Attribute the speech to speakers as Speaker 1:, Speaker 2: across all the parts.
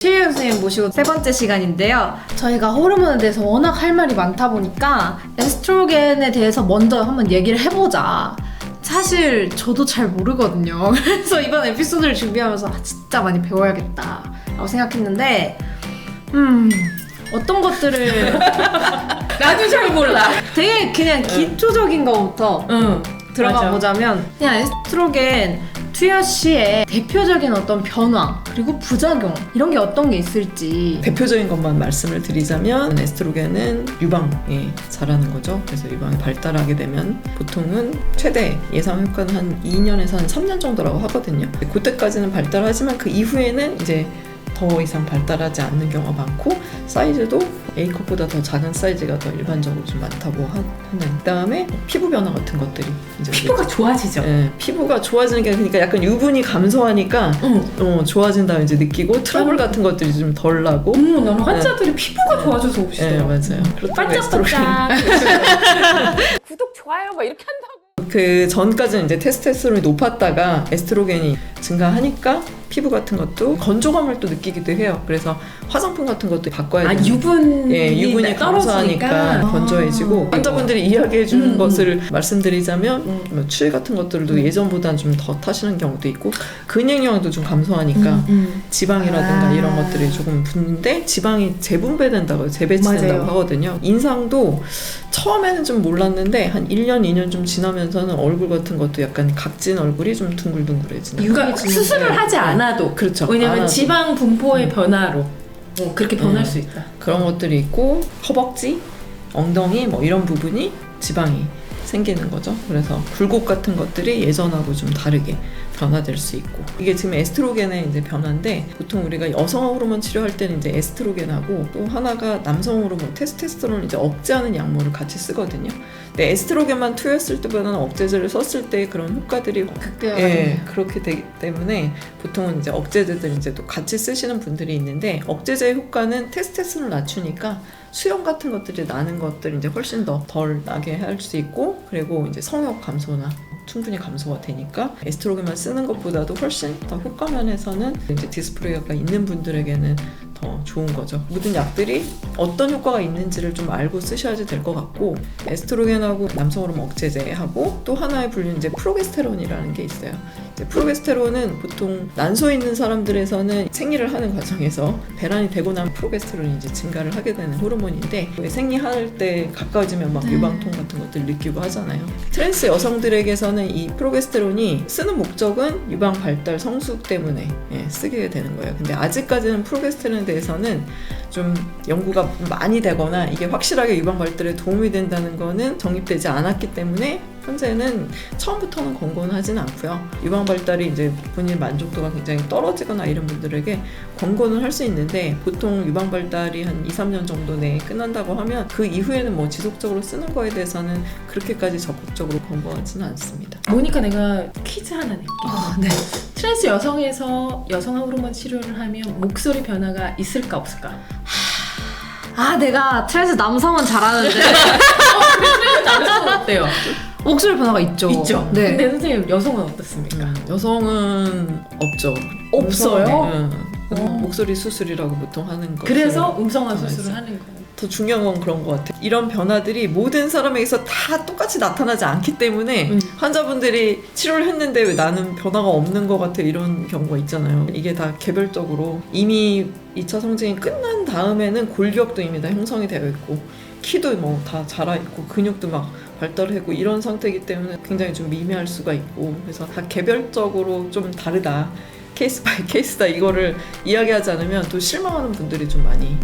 Speaker 1: 최유연 선생님 모시고 세 번째 시간인데요. 저희가 호르몬에 대해서 워낙 할 말이 많다 보니까 에스트로겐에 대해서 먼저 한번 얘기를 해보자. 사실 저도 잘 모르거든요. 그래서 이번 에피소드를 준비하면서 진짜 많이 배워야겠다 라고 생각했는데 어떤 것들을
Speaker 2: 나도 잘 몰라.
Speaker 1: 되게 그냥 기초적인 거부터 들어가
Speaker 2: 맞아.
Speaker 1: 보자면 그냥 에스트로겐 투여 시에 대표적인 어떤 변화 그리고 부작용 이런 게 어떤 게 있을지
Speaker 3: 대표적인 것만 말씀을 드리자면 에스트로겐은 유방에 잘하는 거죠. 그래서 유방이 발달하게 되면 보통은 최대 예상 효과는 한 2년에서 한 3년 정도라고 하거든요. 그때까지는 발달하지만 그 이후에는 이제 더 이상 발달하지 않는 경우가 많고 사이즈도 A컵보다 더 작은 사이즈가 더 일반적으로 좀 많다고 하는. 그다음에 피부 변화 같은 것들이 이제
Speaker 2: 피부가 좋아지죠.
Speaker 3: 네, 피부가 좋아지는 게 그러니까 약간 유분이 감소하니까 좋아진다고 이제 느끼고 트러블 같은 것들이 좀 덜 나고.
Speaker 2: 나는 환자들이 피부가 좋아져서 오시더라고요.
Speaker 3: 맞아요.
Speaker 2: 반짝반짝. 구독 좋아요 막 이렇게 한다고.
Speaker 3: 그 전까지는 이제 테스토스테론이 높았다가 에스트로겐이 증가하니까 피부 같은 것도 건조감을 또 느끼기도 해요. 그래서 화장품 같은 것도 바꿔야 돼요. 유분이 감소하니까 건조해지고 환자분들이 이야기해 주는 것을 말씀드리자면 뭐 추위 같은 것들도 예전보다는 좀 더 타시는 경우도 있고 근육량도 좀 감소하니까 지방이라든가 이런 것들이 조금 붙는데 지방이 재분배된다고 재배치된다고 하거든요. 인상도 처음에는 좀 몰랐는데 한 1년, 2년 좀 지나면서는 얼굴 같은 것도 약간 각진 얼굴이 좀 둥글둥글해지는.
Speaker 2: 그러니까 수술을 하지 않아도
Speaker 3: 그렇죠.
Speaker 2: 왜냐면 지방 분포의 변화로 그렇게 변할 수 있다.
Speaker 3: 그런 것들이 있고 허벅지, 엉덩이 뭐 이런 부분이 지방이 생기는 거죠. 그래서 굴곡 같은 것들이 예전하고 좀 다르게 변화될 수 있고 이게 지금 에스트로겐의 이제 변화인데 보통 우리가 여성 호르몬 치료할 때는 이제 에스트로겐하고 또 하나가 남성 호르몬 테스토스테론을 이제 억제하는 약물을 같이 쓰거든요. 근데 에스트로겐만 투여했을 때보다는 억제제를 썼을 때 그런 효과들이
Speaker 1: 극대화가
Speaker 3: 그렇게 되기 때문에 보통은 이제 억제제들 이제 또 같이 쓰시는 분들이 있는데 억제제의 효과는 테스토스테론을 낮추니까 수염 같은 것들이 나는 것들이 이제 훨씬 더 덜 나게 할 수 있고 그리고 이제 성욕 감소나 충분히 감소가 되니까 에스트로겐만 쓰는 것보다도 훨씬 더 효과 면에서는 이제 디스프레이가 있는 분들에게는 더 좋은 거죠. 모든 약들이 어떤 효과가 있는지를 좀 알고 쓰셔야지 될 것 같고 에스트로겐하고 남성 호르몬 억제제하고 또 하나의 분류 이제 프로게스테론이라는 게 있어요. 이제 프로게스테론은 보통 난소 있는 사람들에서는 생리를 하는 과정에서 배란이 되고 나면 프로게스테론이 이제 증가를 하게 되는 호르몬인데 생리할 때 가까워지면 막 유방통 같은 것들 느끼고 하잖아요. 트랜스 여성들에게서는 이 프로게스테론이 쓰는 목적은 유방 발달 성숙 때문에 쓰게 되는 거예요. 근데 아직까지는 프로게스테론에 대해서는 좀 연구가 많이 되거나 이게 확실하게 유방 발달에 도움이 된다는 거는 정립되지 않았기 때문에 현재는 처음부터는 권고는 하진 않고요. 유방 발달이 이제 본인 만족도가 굉장히 떨어지거나 이런 분들에게 권고는 할 수 있는데 보통 유방 발달이 한 2-3년 정도 내에 끝난다고 하면 그 이후에는 뭐 지속적으로 쓰는 거에 대해서는 그렇게까지 적극적으로 권고하지는 않습니다.
Speaker 2: 모니카 내가 퀴즈 하나 낼게.
Speaker 1: 네.
Speaker 2: 트랜스 여성에서 여성 호르몬 치료를 하면 목소리 변화가 있을까 없을까?
Speaker 1: 내가 트랜스 남성은 잘하는데
Speaker 2: 트랜스 남성은 어때요?
Speaker 1: 목소리 변화가 있죠.
Speaker 2: 있죠.
Speaker 1: 네.
Speaker 2: 근데 선생님 여성은 어떻습니까?
Speaker 3: 여성은 없죠.
Speaker 2: 없어요?
Speaker 3: 목소리 수술이라고 보통 하는 거.
Speaker 2: 그래서 음성화 수술을 하는 거예요.
Speaker 3: 더 중요한 건 그런 것 같아요. 이런 변화들이 모든 사람에게서 다 똑같이 나타나지 않기 때문에 환자분들이 치료를 했는데 왜 나는 변화가 없는 것 같아 이런 경우가 있잖아요. 이게 다 개별적으로 이미 2차 성징이 끝난 다음에는 골격도 이미 다 형성이 되어 있고 키도 뭐 다 자라 있고 근육도 막 발달하고 이런 상태이기 때문에 굉장히 좀 미미할 수가 있고 그래서 다 개별적으로 좀 다르다. 케이스 바이 케이스다 이거를 이야기하지 않으면 또 실망하는 분들이 좀 많이.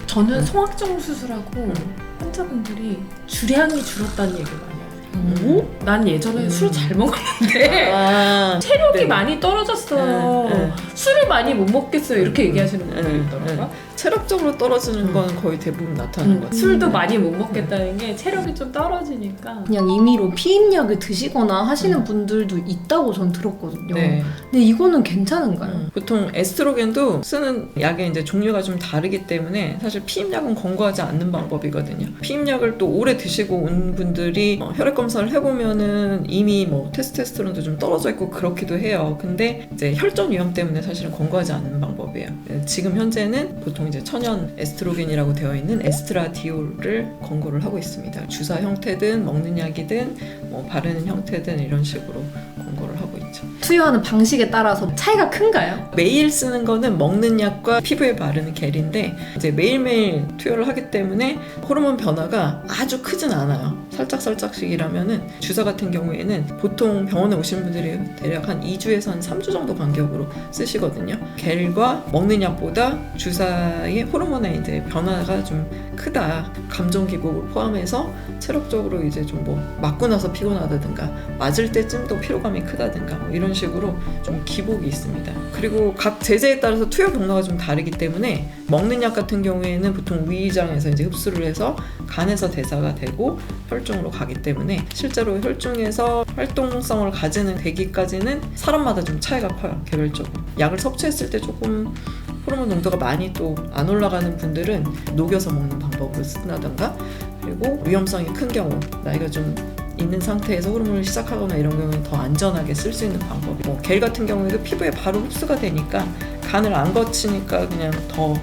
Speaker 2: 저는 성악정 수술하고 환자분들이 주량이 줄었다는 얘기를 많이 하세요. 난 예전에 술 잘 먹었는데 체력이 많이 떨어졌어요. 술을 많이 못 먹겠어요. 이렇게 얘기하시는 분들이 있더라고요.
Speaker 3: 체력적으로 떨어지는 건 거의 대부분 나타나는 것 같아요.
Speaker 2: 술도 많이 못 먹겠다는 게 체력이 좀 떨어지니까.
Speaker 1: 그냥 임의로 피임약을 드시거나 하시는 분들도 있다고 전 들었거든요.
Speaker 3: 네.
Speaker 1: 근데 이거는 괜찮은가요?
Speaker 3: 보통 에스트로겐도 쓰는 약의 이제 종류가 좀 다르기 때문에 사실 피임약은 권고하지 않는 방법이거든요. 피임약을 또 오래 드시고 온 분들이 혈액 검사를 해보면은 이미 뭐 테스토스테론도 좀 떨어져 있고 그렇기도 해요. 근데 이제 혈전 위험 때문에 사실은 권고하지 않는 방법이에요. 지금 현재는 보통 이제 천연 에스트로겐이라고 되어 있는 에스트라디올을 권고를 하고 있습니다. 주사 형태든 먹는 약이든 뭐 바르는 형태든 이런 식으로 권고를 하고 있죠.
Speaker 1: 투여하는 방식에 따라서 차이가 큰가요?
Speaker 3: 매일 쓰는 거는 먹는 약과 피부에 바르는 겔인데 이제 매일매일 투여를 하기 때문에 호르몬 변화가 아주 크진 않아요. 살짝씩이라면은 주사 같은 경우에는 보통 병원에 오시는 분들이 대략 한 2주에서 한 3주 정도 간격으로 쓰시거든요. 겔과 먹는 약보다 주사의 호르몬의 이제 변화가 좀 크다. 감정 기복을 포함해서 체력적으로 이제 좀 뭐 맞고 나서 피곤하다든가 맞을 때쯤도 피로감이 크다든가 뭐 이런 식으로 좀 기복이 있습니다. 그리고 각 제제에 따라서 투여 경로가 좀 다르기 때문에 먹는 약 같은 경우에는 보통 위장에서 이제 흡수를 해서 간에서 대사가 되고 혈중으로 가기 때문에 실제로 혈중에서 활동성을 가지는 되기까지는 사람마다 좀 차이가 커요. 개별적으로. 약을 섭취했을 때 조금 호르몬 농도가 많이 또 안 올라가는 분들은 녹여서 먹는 방법을 쓴다던가 그리고 위험성이 큰 경우 나이가 좀 있는 상태에서 호르몬을 시작하거나 이런 경우는 더 안전하게 쓸 수 있는 방법이 뭐 겔 같은 경우에도 피부에 바로 흡수가 되니까 간을 안 거치니까 그냥 더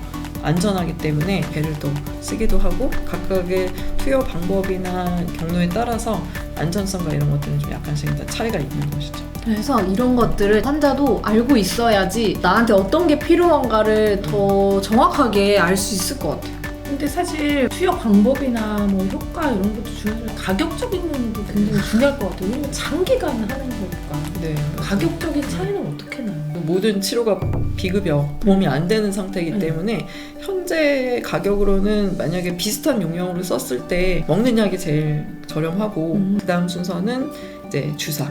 Speaker 3: 안전하기 때문에 겔을 또 쓰기도 하고 각각의 투여 방법이나 경로에 따라서 안전성과 이런 것들은 좀 약간씩 차이가 있는 것이죠.
Speaker 1: 그래서 이런 것들을 환자도 알고 있어야지 나한테 어떤 게 필요한가를 더 정확하게 알 수 있을 것 같아요.
Speaker 2: 근데 사실 투여 방법이나 뭐 효과 이런 것도 중요하지만 가격적인 면도 굉장히 중요할 것 같아요. 왜냐면 장기간 하는 거니까.
Speaker 3: 네.
Speaker 2: 가격적인 차이는 어떻게 나요?
Speaker 3: 모든 치료가 비급여, 보험이 안 되는 상태이기 때문에 현재 가격으로는 만약에 비슷한 용량으로 썼을 때 먹는 약이 제일 저렴하고 그 다음 순서는 이제 주사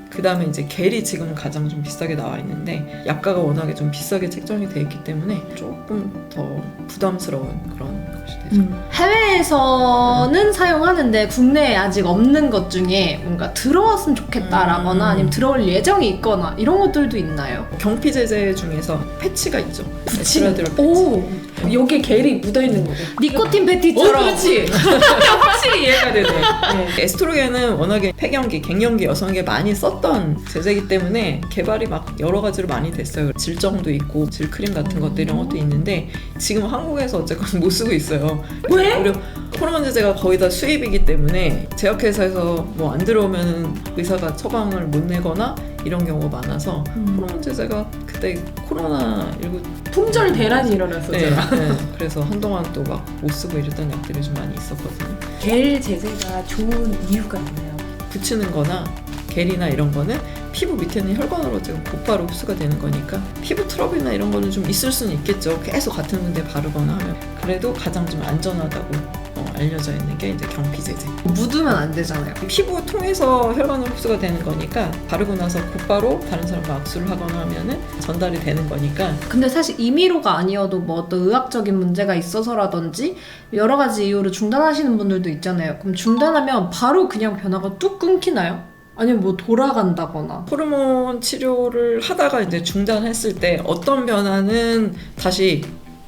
Speaker 3: 그 다음에 이제 겔이 지금 가장 좀 비싸게 나와 있는데 약가가 워낙에 좀 비싸게 책정이 돼 있기 때문에 조금 더 부담스러운 그런 것이 되죠.
Speaker 1: 해외에서는 사용하는데 국내에 아직 없는 것 중에 뭔가 들어왔으면 좋겠다라거나 아니면 들어올 예정이 있거나 이런 것들도 있나요?
Speaker 3: 경피 제제 중에서 패치가 있죠.
Speaker 1: 붙이는
Speaker 3: 에스트라디올 패치.
Speaker 2: 오! 여기에 겔이 묻어있는 거고.
Speaker 1: 니코틴 패티처럼.
Speaker 2: 그렇지! 확실히 이해가 되네. 네.
Speaker 3: 에스트로겐은 워낙에 폐경기, 갱년기 여성에게 많이 썼던 제제이기 때문에 개발이 막 여러 가지로 많이 됐어요. 질정도 있고 질크림 같은 것들 이런 것도 있는데 지금 한국에서 어쨌건 못 쓰고 있어요.
Speaker 2: 왜?
Speaker 3: 우리 호르몬 제제가 거의 다 수입이기 때문에 제약회사에서 뭐 안 들어오면 의사가 처방을 못 내거나 이런 경우가 많아서 호르몬 제제가 그때 코로나19
Speaker 2: 품절 대란이 일어났었잖아.
Speaker 3: 네. 그래서 한동안 또 막 못 쓰고 이랬던 약들이 좀 많이 있었거든요.
Speaker 2: 겔 제제가 좋은 이유가 있나요?
Speaker 3: 붙이는 거나 겔이나 이런 거는 피부 밑에는 혈관으로 지금 곧바로 흡수가 되는 거니까 피부 트러블이나 이런 거는 좀 있을 수는 있겠죠. 계속 같은 군데 바르거나 하면. 그래도 가장 좀 안전하다고 알려져 있는 게 이제 경피 제제.
Speaker 1: 묻으면 안 되잖아요.
Speaker 3: 피부 통해서 혈관으로 흡수가 되는 거니까 바르고 나서 곧바로 다른 사람과 악수를 하거나 하면은 전달이 되는 거니까.
Speaker 1: 근데 사실 임의로가 아니어도 뭐 어떤 의학적인 문제가 있어서라든지 여러 가지 이유로 중단하시는 분들도 있잖아요. 그럼 중단하면 바로 그냥 변화가 뚝 끊기나요? 아니면 뭐 돌아간다거나.
Speaker 3: 호르몬 치료를 하다가 이제 중단했을 때 어떤 변화는 다시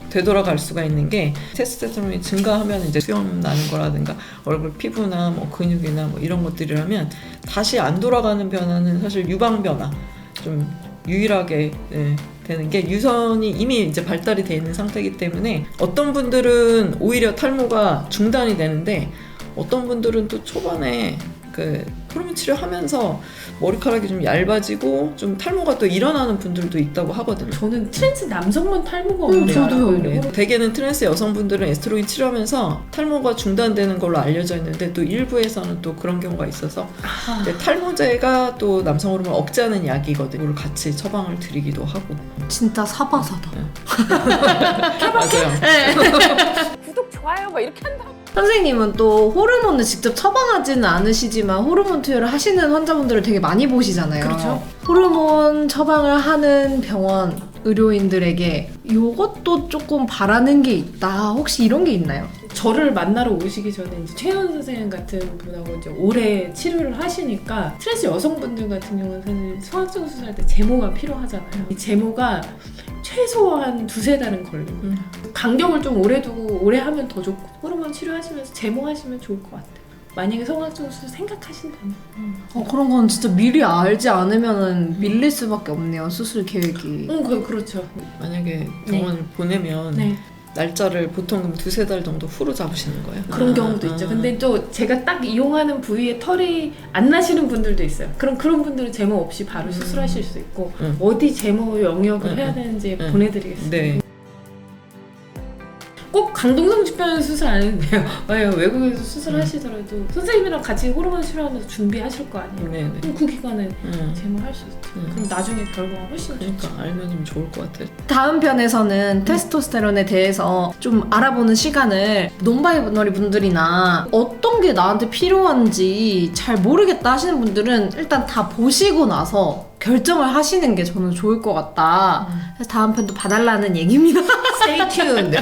Speaker 3: 되돌아갈 수가 있는 게 테스토스테론이 증가하면 이제 수염 나는 거라든가 얼굴 피부나 뭐 근육이나 뭐 이런 것들이라면 다시 안 돌아가는 변화는 사실 유방 변화 좀 유일하게 되는 게 유선이 이미 이제 발달이 돼 있는 상태이기 때문에 어떤 분들은 오히려 탈모가 중단이 되는데 어떤 분들은 또 초반에 그 호르몬 치료하면서 머리카락이 좀 얇아지고 좀 탈모가 또 일어나는 분들도 있다고 하거든요.
Speaker 2: 저는 트랜스 남성만 탈모가 없는 줄
Speaker 1: 저도요.
Speaker 2: 알았거든요.
Speaker 3: 대개는 트랜스 여성분들은 에스트로겐 치료하면서 탈모가 중단되는 걸로 알려져 있는데 또 일부에서는 또 그런 경우가 있어서 이제 탈모제가 또 남성 호르몬을 억제하는 약이거든요. 이걸 같이 처방을 드리기도 하고.
Speaker 1: 진짜 사바사다.
Speaker 3: 맞아요.
Speaker 2: 구독, 좋아요 막 이렇게 한다.
Speaker 1: 선생님은 또 호르몬을 직접 처방하지는 않으시지만 호르몬 투여를 하시는 환자분들을 되게 많이 보시잖아요.
Speaker 2: 그렇죠.
Speaker 1: 호르몬 처방을 하는 병원 의료인들에게 이것도 조금 바라는 게 있다. 혹시 이런 게 있나요?
Speaker 2: 저를 만나러 오시기 전에 이제 최현 선생님 같은 분하고 이제 오래 치료를 하시니까 트랜스 여성분들 같은 경우는 사실 성악성 수술할 때 제모가 필요하잖아요. 이 제모가 최소한 2-3달은 걸려요. 간격을 좀 오래 두고 오래 하면 더 좋고 호르몬 치료하시면서 제모하시면 좋을 것 같아요. 만약에 성악종 수술 생각하신다면
Speaker 1: 그런 건 진짜 미리 알지 않으면 밀릴 수밖에 없네요, 수술 계획이.
Speaker 2: 그렇죠.
Speaker 3: 만약에 병원을 보내면
Speaker 2: 네.
Speaker 3: 날짜를 보통 2-3달 정도 후로 잡으시는 거예요?
Speaker 2: 그런 경우도 있죠. 근데 또 제가 딱 이용하는 부위에 털이 안 나시는 분들도 있어요. 그런 분들은 제모 없이 바로 수술하실 수 있고 어디 제모 영역을 해야 되는지 보내드리겠습니다.
Speaker 3: 네.
Speaker 2: 꼭 강동성 집변 수술 안 해도 돼요. 만약 외국에서 수술하시더라도 선생님이랑 같이 호르몬 치료하면서 준비하실 거 아니에요.
Speaker 3: 네네.
Speaker 2: 그럼 그 기간에 제모할 수 있죠. 그럼 나중에 결과가 훨씬
Speaker 3: 그러니까
Speaker 2: 좋죠.
Speaker 3: 알면 좋을 것 같아요.
Speaker 1: 다음 편에서는 테스토스테론에 대해서 좀 알아보는 시간을 논바이너리 분들이나 어떤 게 나한테 필요한지 잘 모르겠다 하시는 분들은 일단 다 보시고 나서 결정을 하시는 게 저는 좋을 것 같다. 그래서 다음 편도 봐달라는 얘기입니다.
Speaker 2: Stay tuned.